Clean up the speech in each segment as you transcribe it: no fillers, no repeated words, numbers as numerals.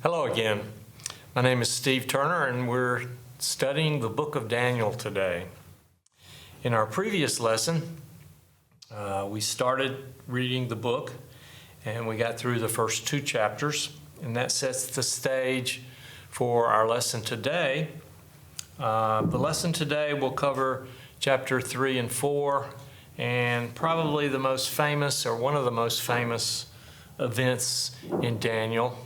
Hello again. My name is Steve Turner and we're studying the book of Daniel today. In our previous lesson, we started reading the book and we got through the first 2 chapters, and that sets the stage for our lesson today. The lesson today will cover chapter 3 and 4 and probably the most famous, or one of the most famous events in Daniel,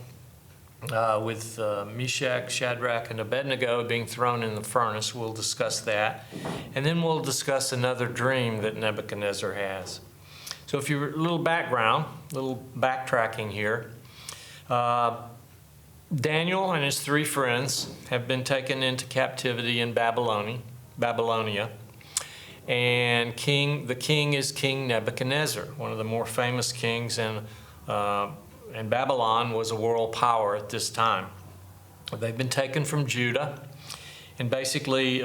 with Meshach, Shadrach, and Abednego being thrown in the furnace. We'll discuss that. And then we'll discuss another dream that Nebuchadnezzar has. So if you're a little background, a little backtracking here, Daniel and his 3 friends have been taken into captivity in Babylonia. And the king is King Nebuchadnezzar, one of the more famous kings, and Babylon was a world power at this time. They've been taken from Judah, and basically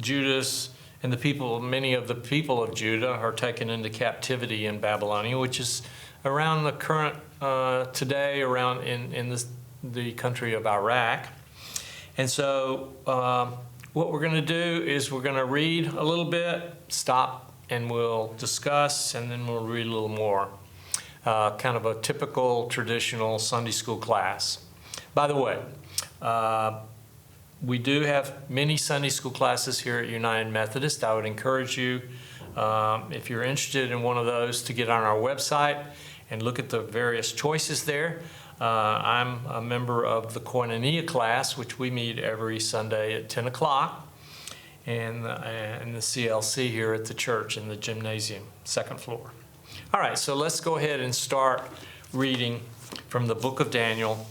Judas and many of the people of Judah are taken into captivity in Babylonia, which is around the current, today, around in the country of Iraq. And so what we're going to do is we're going to read a little bit, stop, and we'll discuss, and then we'll read a little more. Kind of a typical traditional Sunday school class. By the way, we do have many Sunday school classes here at United Methodist. I would encourage you, if you're interested in one of those, to get on our website and look at the various choices there. I'm a member of the Koinonia class, which we meet every Sunday at 10 o'clock, and the CLC here at the church in the gymnasium, 2nd floor. All right, so let's go ahead and start reading from the book of Daniel.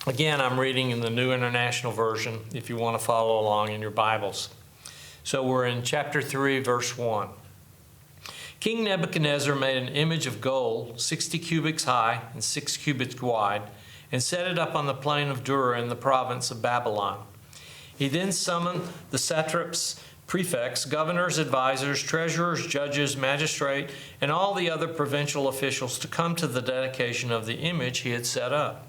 Again, I'm reading in the New International Version if you want to follow along in your Bibles. So we're in chapter 3, verse 1. King Nebuchadnezzar made an image of gold, 60 cubits high and 6 cubits wide, and set it up on the plain of Dura in the province of Babylon. He then summoned the satraps, prefects, governors, advisors, treasurers, judges, magistrate, and all the other provincial officials to come to the dedication of the image he had set up.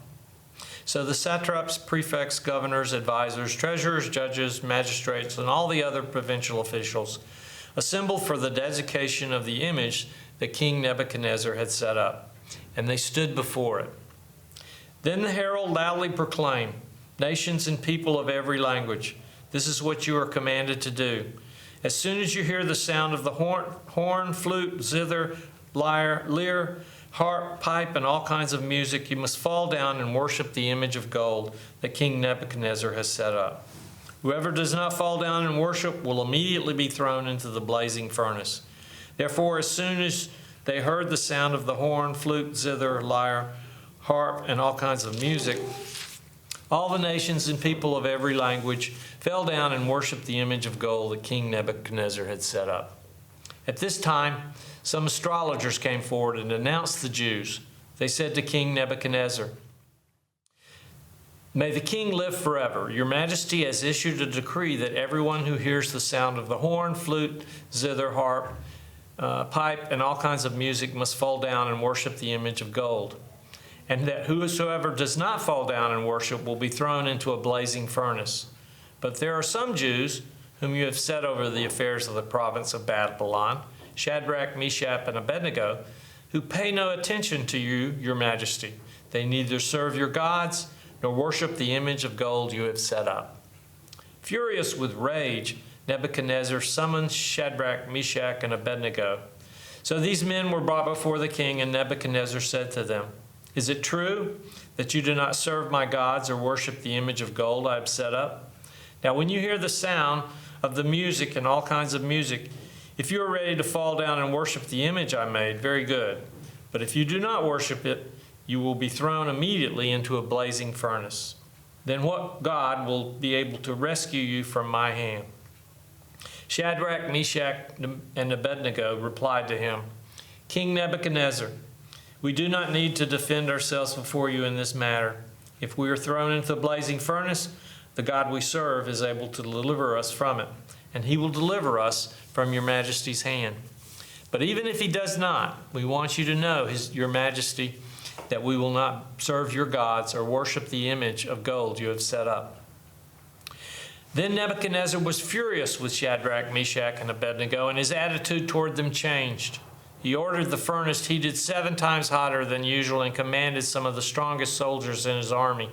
So the satraps, prefects, governors, advisors, treasurers, judges, magistrates, and all the other provincial officials assembled for the dedication of the image that King Nebuchadnezzar had set up, and they stood before it. Then the herald loudly proclaimed, "Nations and people of every language, this is what you are commanded to do. As soon as you hear the sound of the horn, flute, zither, lyre, harp, pipe, and all kinds of music, you must fall down and worship the image of gold that King Nebuchadnezzar has set up. Whoever does not fall down and worship will immediately be thrown into the blazing furnace." Therefore, as soon as they heard the sound of the horn, flute, zither, lyre, harp, and all kinds of music, all the nations and people of every language fell down and worshiped the image of gold that King Nebuchadnezzar had set up. At this time, some astrologers came forward and announced the Jews. They said to King Nebuchadnezzar, "May the king live forever. Your Majesty has issued a decree that everyone who hears the sound of the horn, flute, zither, harp, pipe, and all kinds of music must fall down and worship the image of gold, and that whosoever does not fall down and worship will be thrown into a blazing furnace. But there are some Jews whom you have set over the affairs of the province of Babylon, Shadrach, Meshach, and Abednego, who pay no attention to you, your Majesty. They neither serve your gods nor worship the image of gold you have set up." Furious with rage, Nebuchadnezzar summoned Shadrach, Meshach, and Abednego. So these men were brought before the king, and Nebuchadnezzar said to them, "Is it true that you do not serve my gods or worship the image of gold I have set up? Now when you hear the sound of the music and all kinds of music, if you are ready to fall down and worship the image I made, very good. But if you do not worship it, you will be thrown immediately into a blazing furnace. Then what God will be able to rescue you from my hand?" Shadrach, Meshach, and Abednego replied to him, "King Nebuchadnezzar, we do not need to defend ourselves before you in this matter. If we are thrown into the blazing furnace, the God we serve is able to deliver us from it, and he will deliver us from your Majesty's hand. But even if he does not, we want you to know, your Majesty, that we will not serve your gods or worship the image of gold you have set up." Then Nebuchadnezzar was furious with Shadrach, Meshach, and Abednego, and his attitude toward them changed. He ordered the furnace heated 7 times hotter than usual and commanded some of the strongest soldiers in his army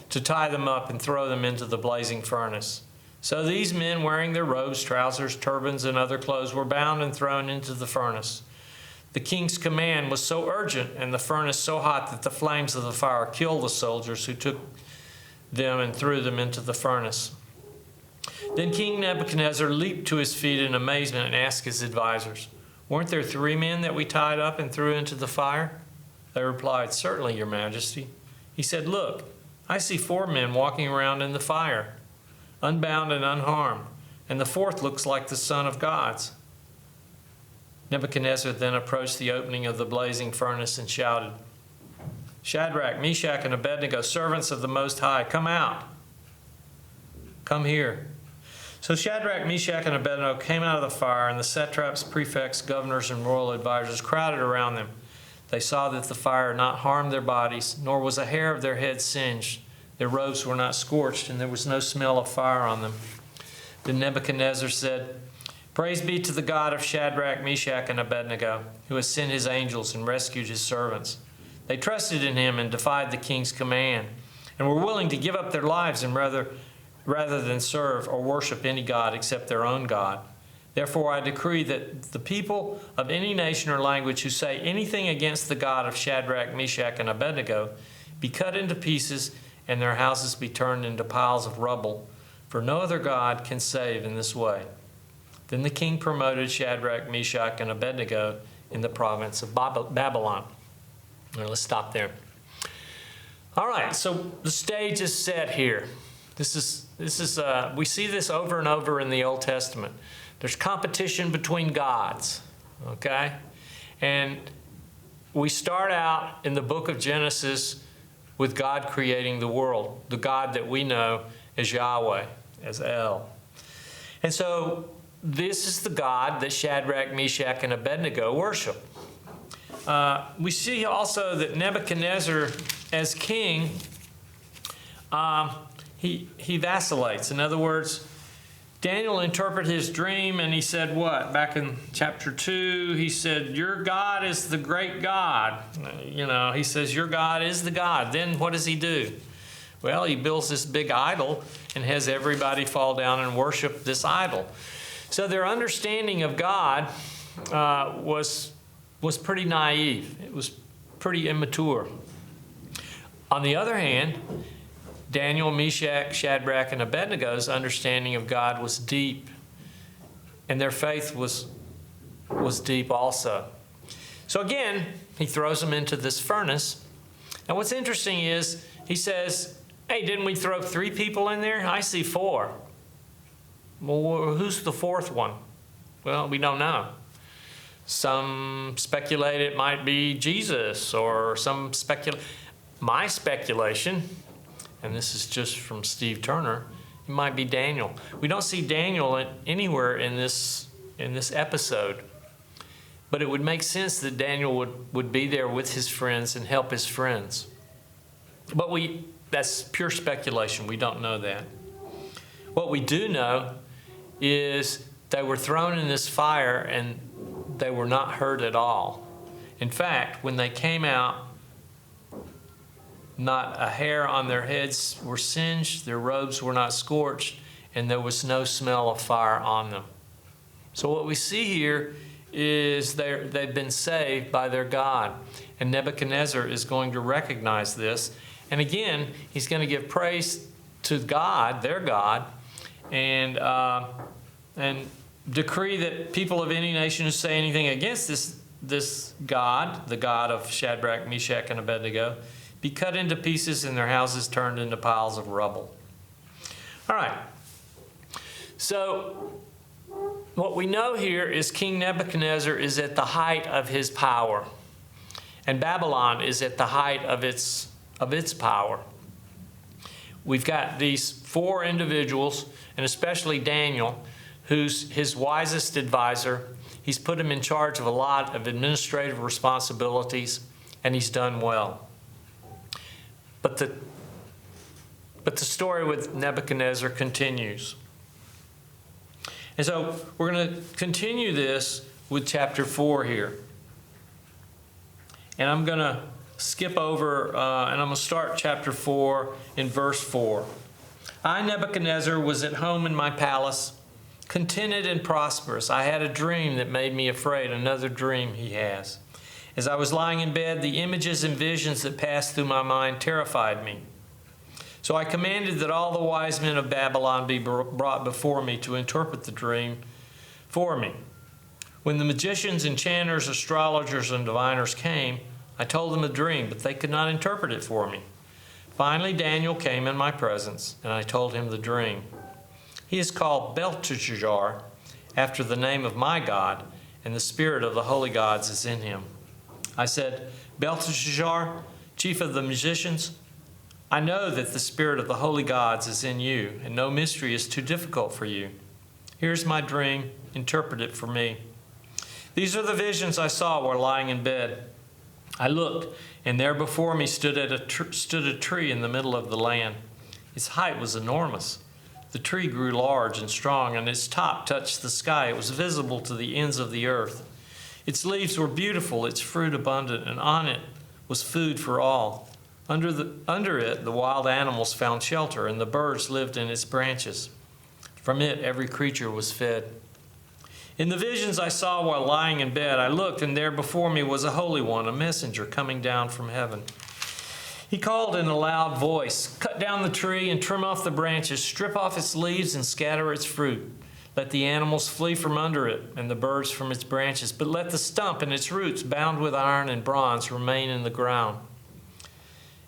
to tie them up and throw them into the blazing furnace. So these men, wearing their robes, trousers, turbans, and other clothes, were bound and thrown into the furnace. The king's command was so urgent and the furnace so hot that the flames of the fire killed the soldiers who took them and threw them into the furnace. Then King Nebuchadnezzar leaped to his feet in amazement and asked his advisors, "Weren't there 3 men that we tied up and threw into the fire?" They replied, "Certainly, your majesty." He said, "Look, I see 4 men walking around in the fire, unbound and unharmed, and the 4th looks like the son of gods." Nebuchadnezzar then approached the opening of the blazing furnace and shouted, "Shadrach, Meshach, and Abednego, servants of the Most High, come out. Come here." So Shadrach, Meshach, and Abednego came out of the fire, and the satraps, prefects, governors, and royal advisors crowded around them. They saw that the fire had not harmed their bodies, nor was a hair of their heads singed. Their robes were not scorched, and there was no smell of fire on them. Then Nebuchadnezzar said, "Praise be to the God of Shadrach, Meshach, and Abednego, who has sent his angels and rescued his servants. They trusted in him and defied the king's command, and were willing to give up their lives and rather than serve or worship any god except their own God. Therefore I decree that the people of any nation or language who say anything against the God of Shadrach, Meshach, and Abednego be cut into pieces and their houses be turned into piles of rubble, for no other God can save in this way." Then the king promoted Shadrach, Meshach, and Abednego in the province of Babylon. Now, let's stop there. All right, so the stage is set here. We see this over and over in the Old Testament. There's competition between gods, okay? And we start out in the book of Genesis with God creating the world, the God that we know as Yahweh, as El. And so this is the God that Shadrach, Meshach, and Abednego worship. We see also that Nebuchadnezzar, as king, he vacillates. In other words, Daniel interpreted his dream and he said what? Back in chapter 2, he said, "Your God is the great God." He says, "Your God is the God." Then what does he do? Well, he builds this big idol and has everybody fall down and worship this idol. So their understanding of God was pretty naive. It was pretty immature. On the other hand, Daniel, Meshach, Shadrach, and Abednego's understanding of God was deep, and their faith was deep also. So again, he throws them into this furnace. And what's interesting is he says, "Hey, didn't we throw 3 people in there? I see 4. Well, who's the 4th one?" Well, we don't know. Some speculate it might be Jesus, or my speculation, and this is just from Steve Turner, it might be Daniel. We don't see Daniel anywhere in this episode, but it would make sense that Daniel would be there with his friends and help his friends. But that's pure speculation. We don't know that. What we do know is they were thrown in this fire and they were not hurt at all. In fact, when they came out, not a hair on their heads were singed, their robes were not scorched, and there was no smell of fire on them. So what we see here is they've been saved by their God. And Nebuchadnezzar is going to recognize this. And again, he's going to give praise to God, their God, and decree that people of any nation who say anything against this God, the God of Shadrach, Meshach, and Abednego, be cut into pieces and their houses turned into piles of rubble. All right. So what we know here is King Nebuchadnezzar is at the height of his power, and Babylon is at the height of its power. We've got these 4 individuals, and especially Daniel, who's his wisest advisor. He's put him in charge of a lot of administrative responsibilities. and he's done well. But the story with Nebuchadnezzar continues. And so we're going to continue this with chapter 4 here. And I'm going to skip over, and I'm going to start chapter 4 in verse 4. I, Nebuchadnezzar, was at home in my palace, contented and prosperous. I had a dream that made me afraid, another dream he has. As I was lying in bed, the images and visions that passed through my mind terrified me. So I commanded that all the wise men of Babylon be brought before me to interpret the dream for me. When the magicians, enchanters, astrologers, and diviners came, I told them the dream, but they could not interpret it for me. Finally, Daniel came in my presence, and I told him the dream. He is called Belteshazzar, after the name of my God, and the spirit of the holy gods is in him. I said, Belteshazzar, chief of the magicians, I know that the spirit of the holy gods is in you, and no mystery is too difficult for you. Here's my dream, interpret it for me. These are the visions I saw while lying in bed. I looked, and there before me stood a tree in the middle of the land. Its height was enormous. The tree grew large and strong, and its top touched the sky. It was visible to the ends of the earth. Its leaves were beautiful, its fruit abundant, and on it was food for all. Under it, the wild animals found shelter, and the birds lived in its branches. From it, every creature was fed. In the visions I saw while lying in bed, I looked, and there before me was a holy one, a messenger coming down from heaven. He called in a loud voice, cut down the tree and trim off the branches, strip off its leaves and scatter its fruit. Let the animals flee from under it and the birds from its branches, but let the stump and its roots, bound with iron and bronze, remain in the ground,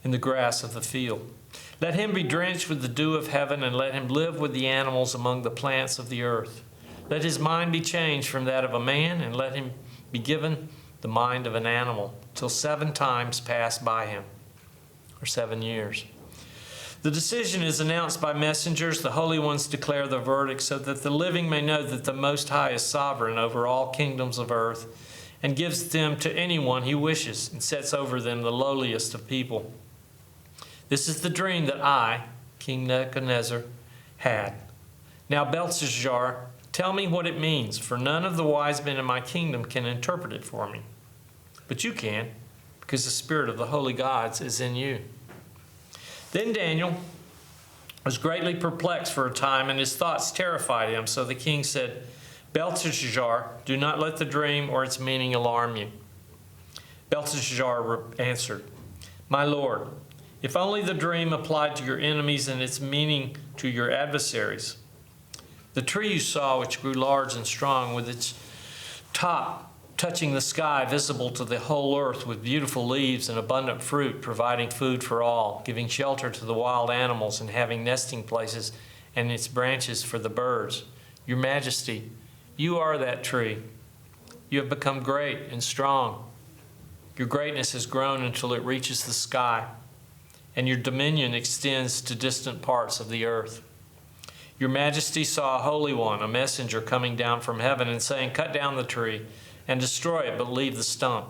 in the grass of the field. Let him be drenched with the dew of heaven, and let him live with the animals among the plants of the earth. Let his mind be changed from that of a man, and let him be given the mind of an animal, till 7 times pass by him, or 7 years. The decision is announced by messengers. The holy ones declare the verdict, so that the living may know that the Most High is sovereign over all kingdoms of earth, and gives them to anyone he wishes, and sets over them the lowliest of people. This is the dream that I, King Nebuchadnezzar, had. Now, Belteshazzar, tell me what it means, for none of the wise men in my kingdom can interpret it for me. But you can, because the spirit of the holy gods is in you. Then Daniel was greatly perplexed for a time, and his thoughts terrified him. So the king said, Belteshazzar, do not let the dream or its meaning alarm you. Belteshazzar answered, My lord, if only the dream applied to your enemies and its meaning to your adversaries. The tree you saw, which grew large and strong, with its top touching the sky, visible to the whole earth, with beautiful leaves and abundant fruit, providing food for all, giving shelter to the wild animals, and having nesting places and its branches for the birds. Your Majesty, you are that tree. You have become great and strong. Your greatness has grown until it reaches the sky, and your dominion extends to distant parts of the earth. Your Majesty saw a holy one, a messenger coming down from heaven and saying, cut down the tree and destroy it, but leave the stump,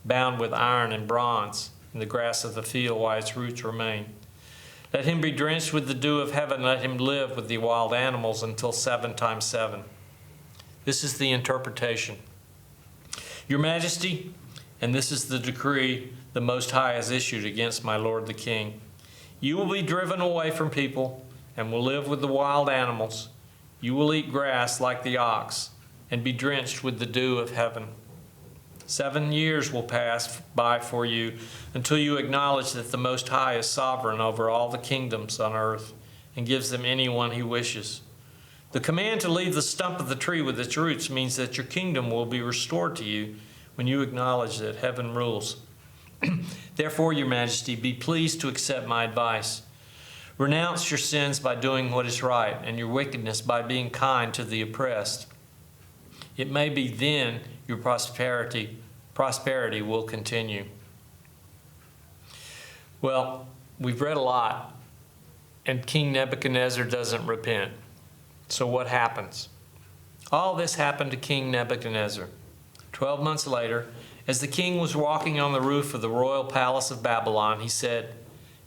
bound with iron and bronze, in the grass of the field while its roots remain. Let him be drenched with the dew of heaven, let him live with the wild animals until 7 times 7. This is the interpretation. Your Majesty, and this is the decree the Most High has issued against my lord the king. You will be driven away from people and will live with the wild animals. You will eat grass like the ox and be drenched with the dew of heaven. 7 years will pass by for you until you acknowledge that the Most High is sovereign over all the kingdoms on earth and gives them anyone he wishes. The command to leave the stump of the tree with its roots means that your kingdom will be restored to you when you acknowledge that heaven rules. Therefore, Your Majesty, be pleased to accept my advice. Renounce your sins by doing what is right, and your wickedness by being kind to the oppressed. It may be then your prosperity will continue. Well, we've read a lot, and King Nebuchadnezzar doesn't repent. So what happens? All this happened to King Nebuchadnezzar. 12 months later, As the king was walking on the roof of the royal palace of Babylon, he said,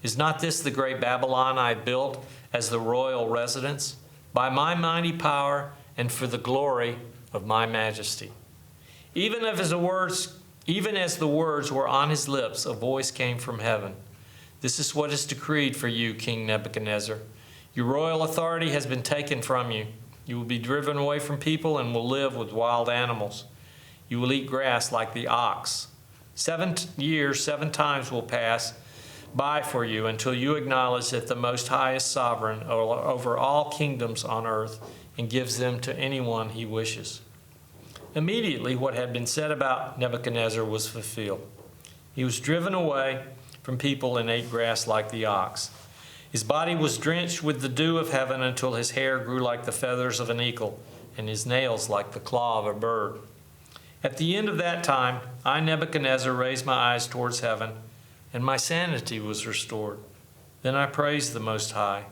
"Is not this the great Babylon I built as the royal residence? By my mighty power and for the glory of my majesty." Even as the words were on his lips, a voice came from heaven. "This is what is decreed for you, King Nebuchadnezzar. Your royal authority has been taken from you. You will be driven away from people and will live with wild animals. You will eat grass like the ox. 7 years, 7 times will pass by for you until you acknowledge that the Most High is sovereign over all kingdoms on earth and gives them to anyone he wishes." Immediately, what had been said about Nebuchadnezzar was fulfilled. He was driven away from people and ate grass like the ox. His body was drenched with the dew of heaven until his hair grew like the feathers of an eagle and his nails like the claw of a bird. At the end of that time, I, Nebuchadnezzar, raised my eyes towards heaven, and my sanity was restored. Then I praised the Most High.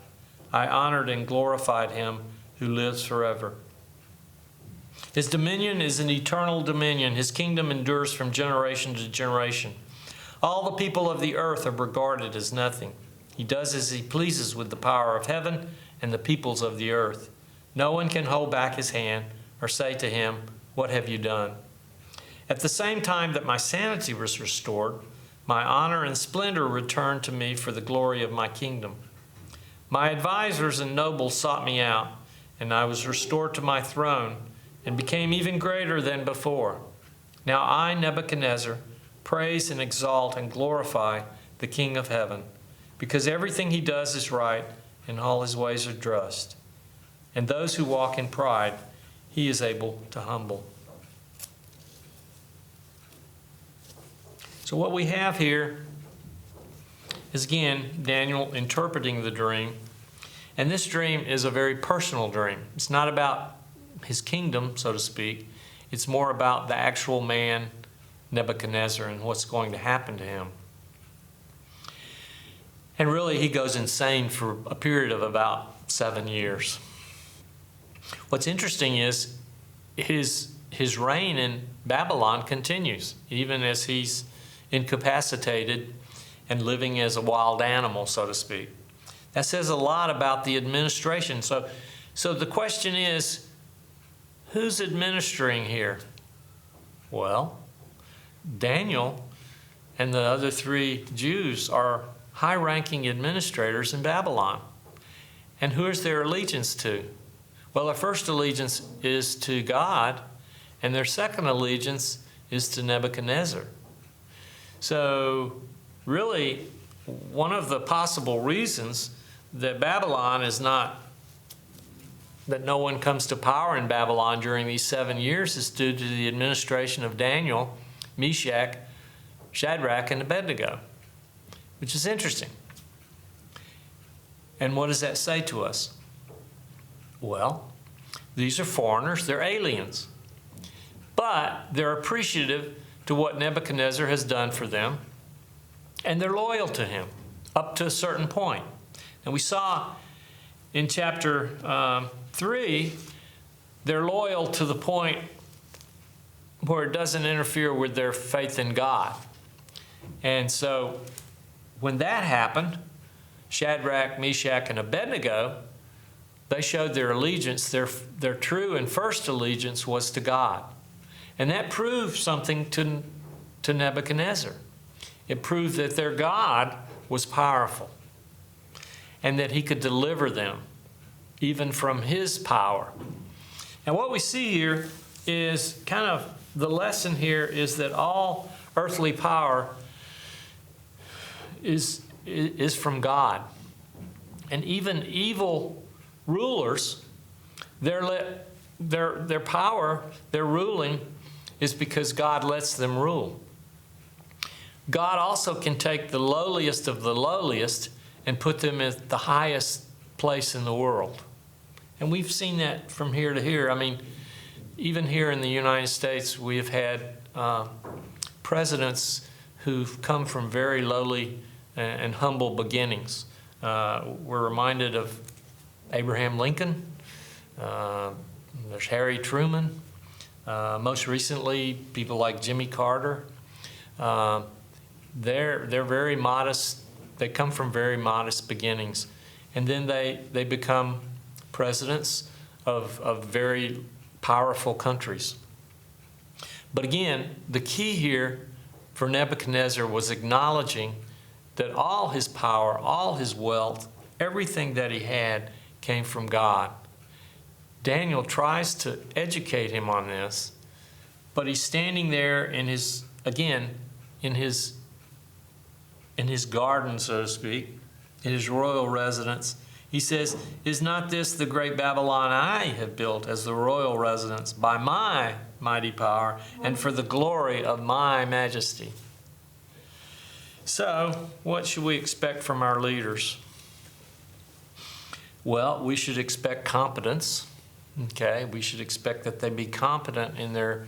I honored and glorified him who lives forever. His dominion is an eternal dominion. His kingdom endures from generation to generation. All the people of the earth are regarded as nothing. He does as he pleases with the power of heaven and the peoples of the earth. No one can hold back his hand or say to him, "What have you done?" At the same time that my sanity was restored, my honor and splendor returned to me for the glory of my kingdom. My advisors and nobles sought me out, and I was restored to my throne and became even greater than before. Now I, Nebuchadnezzar, praise and exalt and glorify the King of heaven, because everything he does is right and all his ways are just. And those who walk in pride, he is able to humble. So what we have here is, again, Daniel interpreting the dream. And this dream is a very personal dream. It's not about his kingdom, so to speak. It's more about the actual man, Nebuchadnezzar, and what's going to happen to him. And really, he goes insane for a period of about 7 years. What's interesting is his reign in Babylon continues, even as he's incapacitated and living as a wild animal, so to speak. That says a lot about the administration. So the question is, who's administering here? Well, Daniel and the other 3 Jews are high-ranking administrators in Babylon. And who is their allegiance to? Well, their first allegiance is to God, and their second allegiance is to Nebuchadnezzar. So really, one of the possible reasons that Babylon is not, that no one comes to power in Babylon during these 7 years is due to the administration of Daniel, Meshach, Shadrach, and Abednego, which is interesting. And what does that say to us? Well, these are foreigners, they're aliens, but they're appreciative to what Nebuchadnezzar has done for them, and they're loyal to him up to a certain point. And we saw in chapter 3, they're loyal to the point where it doesn't interfere with their faith in God. And so when that happened, Shadrach, Meshach, and Abednego, they showed their allegiance. Their true and first allegiance was to God. And that proved something to Nebuchadnezzar. It proved that their God was powerful and that he could deliver them even from his power. And what we see here is kind of the lesson here is that all earthly power is from God. And even evil rulers, their power, their ruling is because God lets them rule. God also can take the lowliest of the lowliest and put them at the highest place in the world. And we've seen that from here to here. I mean, even here in the United States, we have had presidents who've come from very lowly and humble beginnings. We're reminded of Abraham Lincoln. There's Harry Truman. Most recently, people like Jimmy Carter, They're very modest. They come from very modest beginnings. And then they become presidents of very powerful countries. But again, the key here for Nebuchadnezzar was acknowledging that all his power, all his wealth, everything that he had came from God. Daniel tries to educate him on this, but he's standing there in his garden, so to speak, in his royal residence. He says, "Is not this the great Babylon I have built as the royal residence by my mighty power and for the glory of my majesty?" So, what should we expect from our leaders? Well, we should expect competence. Okay, we should expect that they be competent in their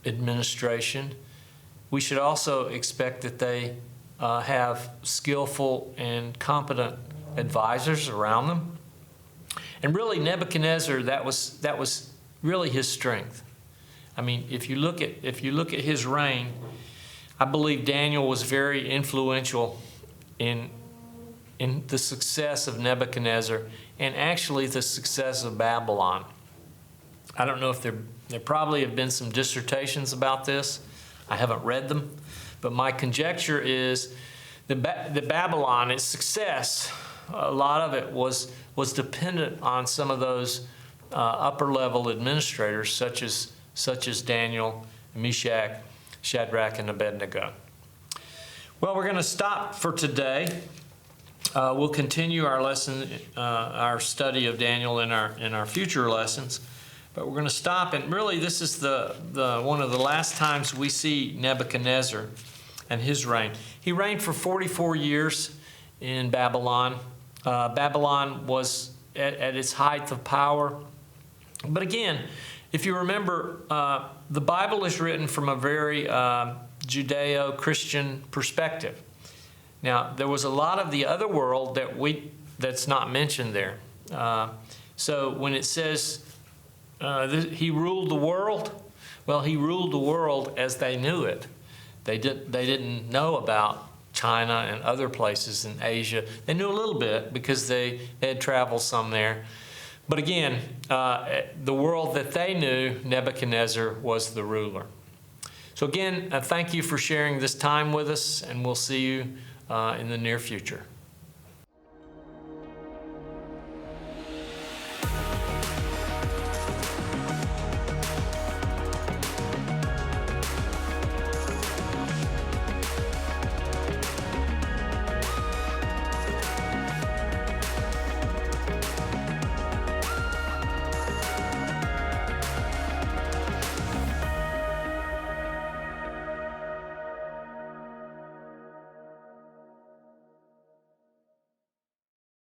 administration. We should also expect that they have skillful and competent advisors around them. And really, Nebuchadnezzar, that was really his strength. I mean, if you look at his reign, I believe Daniel was very influential in the success of Nebuchadnezzar and actually the success of Babylon. I don't know if there probably have been some dissertations about this. I haven't read them, but my conjecture is that Babylon, its success, a lot of it was dependent on some of those upper-level administrators, such as Daniel, Meshach, Shadrach, and Abednego. Well, we're going to stop for today. We'll continue our lesson, our study of Daniel in our future lessons. But we're going to stop, and really this is the one of the last times we see Nebuchadnezzar and his reign. He reigned for 44 years in Babylon. Babylon was at its height of power. But again, if you remember, the Bible is written from a very Judeo-Christian perspective. Now, there was a lot of the other world that's not mentioned there. So when it says he ruled the world, well, he ruled the world as they knew it. They didn't know about China and other places in Asia. They knew a little bit because they had traveled some there. But again, the world that they knew, Nebuchadnezzar was the ruler. So again, thank you for sharing this time with us, and we'll see you in the near future.